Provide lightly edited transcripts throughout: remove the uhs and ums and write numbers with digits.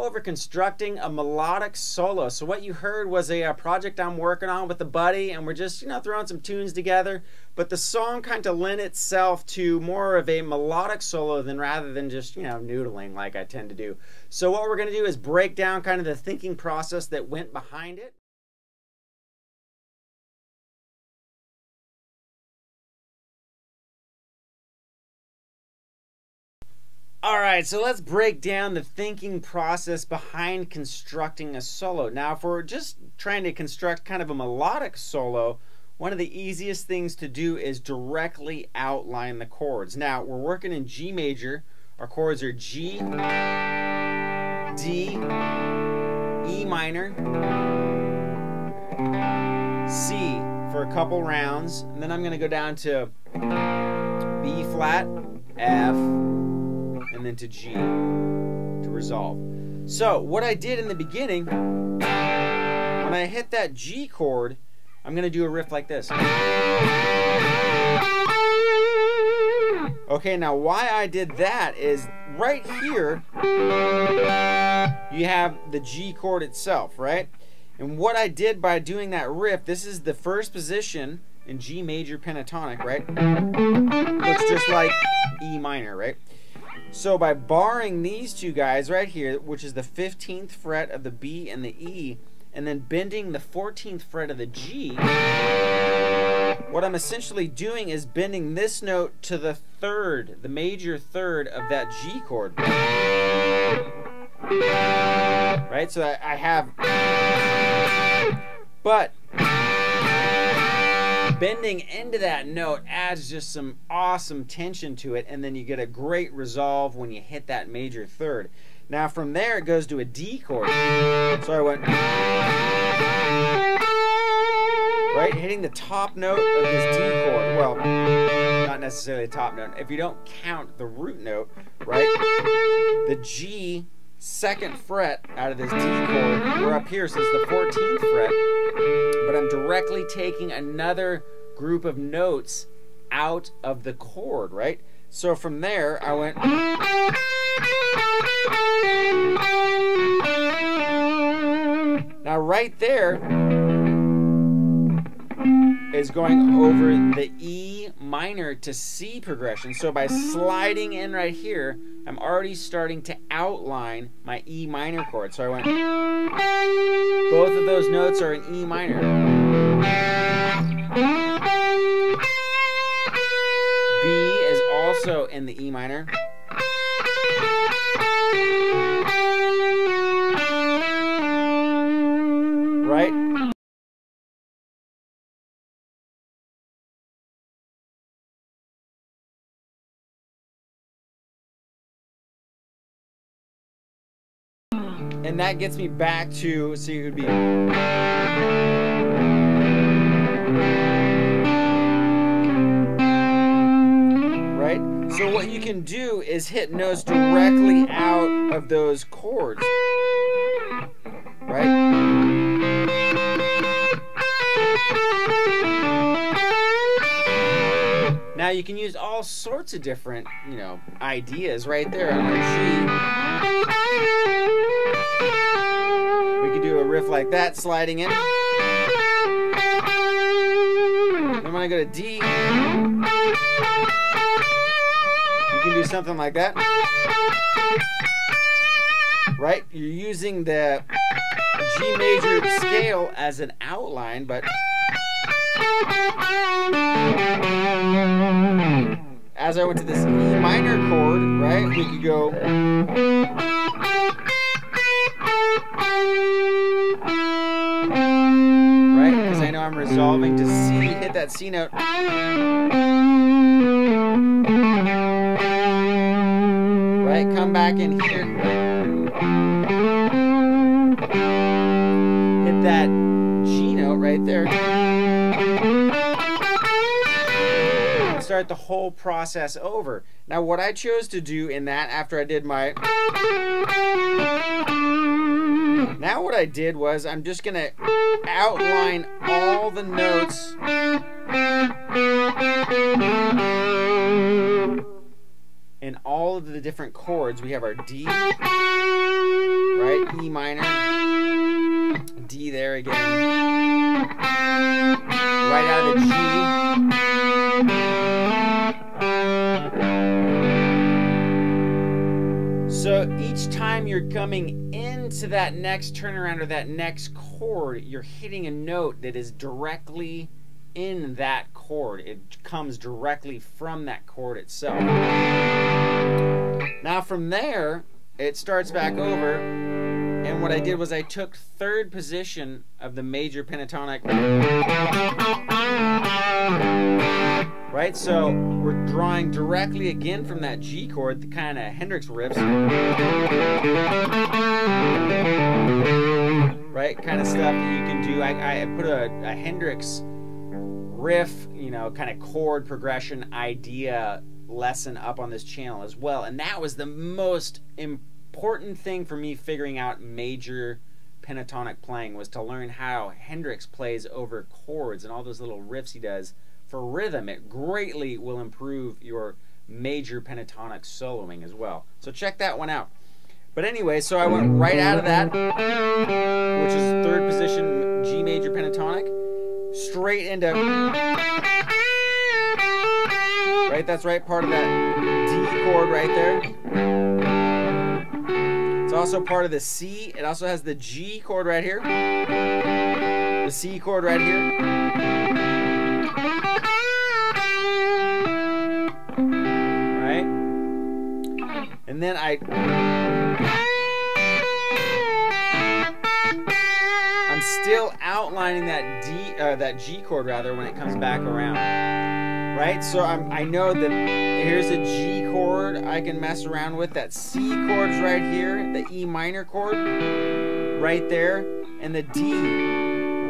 over constructing a melodic solo. So what you heard was a project I'm working on with a buddy, and we're just, throwing some tunes together. But the song kind of lent itself to more of a melodic solo rather than just, noodling like I tend to do. So what we're going to do is break down kind of the thinking process that went behind it. Alright, so let's break down the thinking process behind constructing a solo. Now, if we're just trying to construct kind of a melodic solo, one of the easiest things to do is directly outline the chords. Now, we're working in G major. Our chords are G, D, E minor, C for a couple rounds, and then I'm going to go down to B flat, F, and then to G to resolve. So what I did in the beginning, when I hit that G chord, I'm going to do a riff like this. Okay, now why I did that is right here you have the G chord itself, right? And what I did by doing that riff, this is the first position in G major pentatonic, right? Looks just like E minor, right? So by barring these two guys right here, which is the 15th fret of the B and the E, and then bending the 14th fret of the G, what I'm essentially doing is bending this note to the third, the major third of that G chord. Right? So I have, but bending into that note adds just some awesome tension to it, and then you get a great resolve when you hit that major third. Now from there it goes to a D chord. So I went, right, hitting the top note of this D chord. Well, not necessarily the top note. If you don't count the root note, right, the G second fret out of this D chord, we're up here, so it's the 14th fret, but I'm directly taking another group of notes out of the chord, right? So from there I went, now right there is going over the E minor to C progression. So by sliding in right here, I'm already starting to outline my E minor chord. So I went, both of those notes are in E minor. B is also in the E minor. Right? And that gets me back to, so it would be, right? So what you can do is hit notes directly out of those chords, right? Now you can use all sorts of different, ideas right there on our G. We could do a riff like that, sliding in. Then when I go to D, you can do something like that. Right? You're using the G major scale as an outline, but as I went to this E minor chord, right, we could go, right, because I know I'm resolving to C, hit that C note, right, come back in here, hit that G note right there, start the whole process over. Now what I chose to do in that, after I did my, now what I did was I'm just gonna outline all the notes in all of the different chords. We have our D, right, E minor, D there again, right out of the G. So each time you're coming into that next turnaround or that next chord, you're hitting a note that is directly in that chord. It comes directly from that chord itself. Now from there, it starts back over, and what I did was I took third position of the major pentatonic. Right, so we're drawing directly again from that G chord, the kind of Hendrix riffs. Right, kind of stuff that you can do. I put a Hendrix riff, you know, kind of chord progression idea lesson up on this channel as well, and that was the most important thing for me figuring out major pentatonic playing, was to learn how Hendrix plays over chords and all those little riffs he does for rhythm. It greatly will improve your major pentatonic soloing as well. So check that one out. But anyway, so I went right out of that, which is third position G major pentatonic, straight into, right, that's right part of that D chord right there. It's also part of the C. It also has the G chord right here, the C chord right here. Right? And then I'm still outlining that that G chord rather when it comes back around. Right? So I know that here's a G chord I can mess around with. That C chord's right here, the E minor chord right there, and the D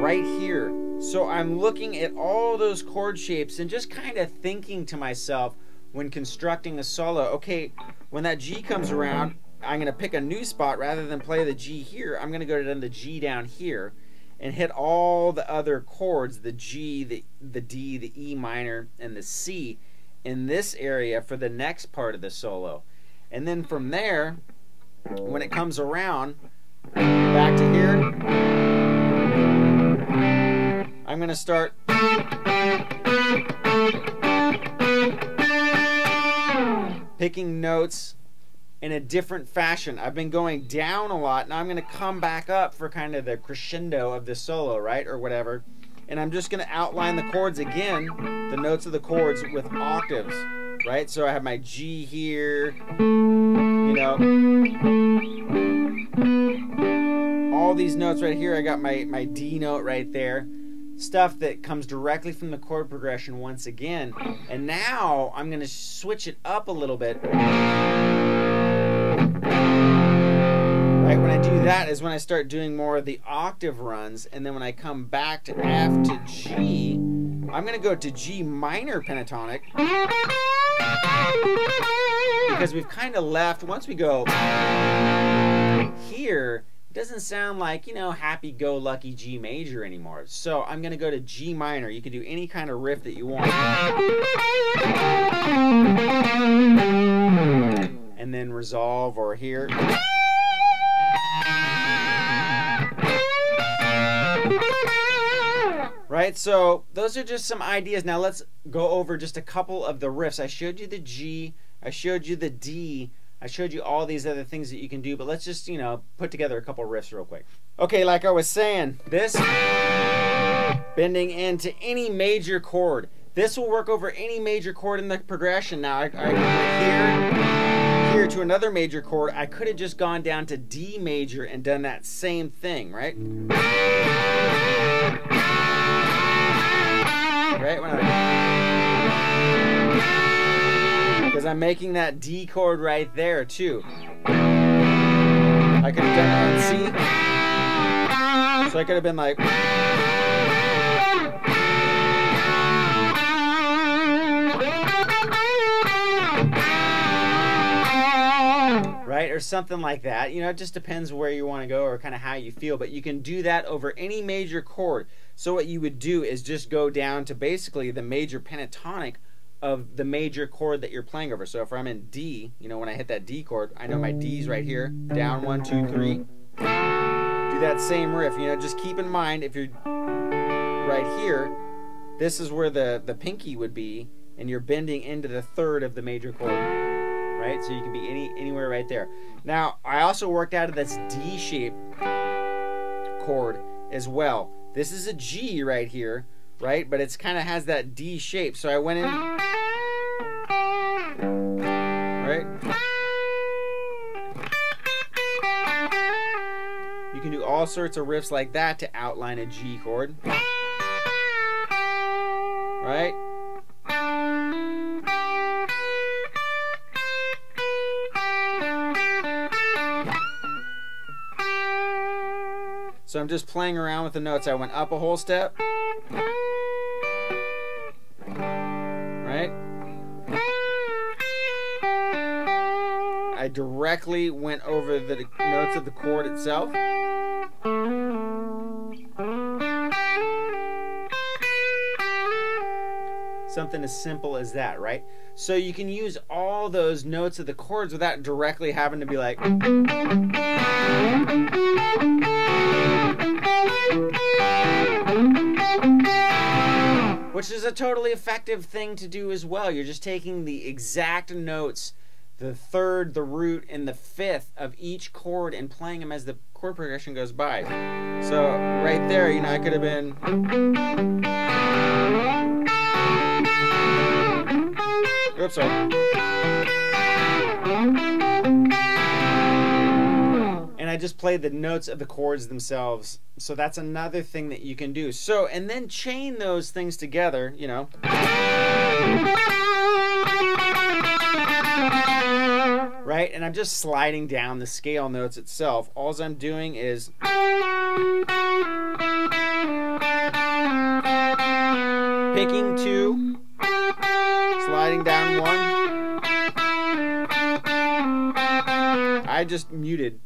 right here. So I'm looking at all those chord shapes and just kind of thinking to myself when constructing a solo, okay, when that G comes around, I'm going to pick a new spot. Rather than play the G here, I'm going to go to the G down here and hit all the other chords, the G, the D, the E minor, and the C in this area for the next part of the solo. And then from there, when it comes around, back to here, I'm going to start picking notes in a different fashion. I've been going down a lot. Now I'm going to come back up for kind of the crescendo of the solo, right, or whatever. And I'm just going to outline the chords again, the notes of the chords with octaves, right? So I have my G here, you know, all these notes right here. I got my D note right there. Stuff that comes directly from the chord progression once again. And now I'm going to switch it up a little bit. Right, when I do that is when I start doing more of the octave runs, and then when I come back to F to G, I'm going to go to G minor pentatonic, because we've kind of left, once we go here, it doesn't sound like, you know, happy-go-lucky G major anymore. So I'm going to go to G minor. You can do any kind of riff that you want. And then resolve, or here. Right, so those are just some ideas. Now let's go over just a couple of the riffs. I showed you the G, I showed you the D, I showed you all these other things that you can do, but let's just, you know, put together a couple riffs real quick. Okay, like I was saying, this bending into any major chord. This will work over any major chord in the progression. Now I went here to another major chord. I could have just gone down to D major and done that same thing, right? Right, because I'm making that D chord right there too. I could have done it on C, so I could have been like, right, or something like that. You know, it just depends where you want to go or kind of how you feel, but you can do that over any major chord. So what you would do is just go down to basically the major pentatonic of the major chord that you're playing over. So if I'm in D, you know, when I hit that D chord, I know my D's right here, down 1, 2, 3. do that same riff. You know, just keep in mind, if you're right here, this is where the pinky would be, and you're bending into the third of the major chord, right? So you can be anywhere right there. Now, I also worked out of this D-shaped chord as well. This is a G right here, right? But it's kind of has that D shape. So I went in, right? You can do all sorts of riffs like that to outline a G chord, right? So I'm just playing around with the notes. I went up a whole step, right? I directly went over the notes of the chord itself. Something as simple as that, right? So you can use all those notes of the chords without directly having to be like, which is a totally effective thing to do as well. You're just taking the exact notes, the third, the root, and the fifth of each chord and playing them as the chord progression goes by. So right there, you know, I could have been, oops, sorry. And I just played the notes of the chords themselves. So that's another thing that you can do. So, and then chain those things together, you know. Right? And I'm just sliding down the scale notes itself. All I'm doing is picking 2, sliding down 1. I just muted.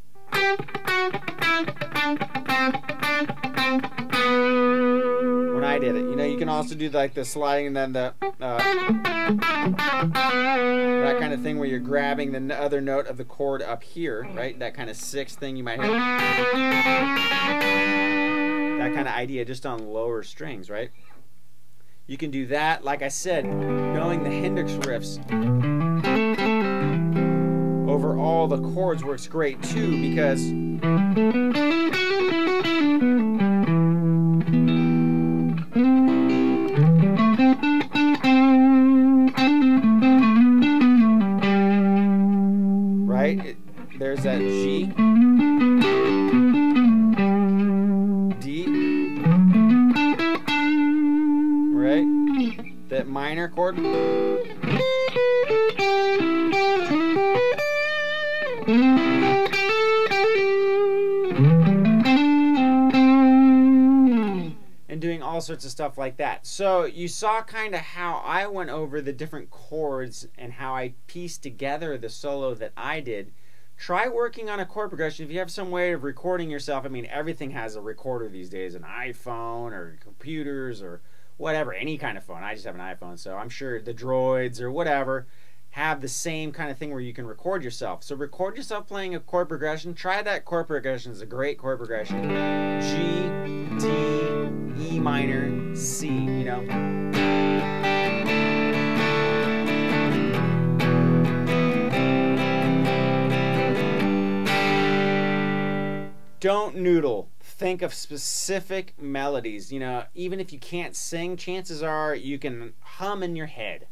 When I did it, you know, you can also do like the sliding and then the that kind of thing where you're grabbing the other note of the chord up here, right? That kind of sixth thing you might hear. That kind of idea just on lower strings, right? You can do that. Like I said, knowing the Hendrix riffs over all the chords works great too, because right? There's that G, D, right? That minor chord. And doing all sorts of stuff like that. So you saw kind of how I went over the different chords and how I pieced together the solo that I did. Try working on a chord progression. If you have some way of recording yourself, I mean, everything has a recorder these days, an iPhone or computers or whatever, any kind of phone. I just have an iPhone, so I'm sure the Droids or whatever have the same kind of thing where you can record yourself. So record yourself playing a chord progression. Try that chord progression. It's a great chord progression. G, D, E minor, C, you know. Don't noodle. Think of specific melodies. You know, even if you can't sing, chances are you can hum in your head.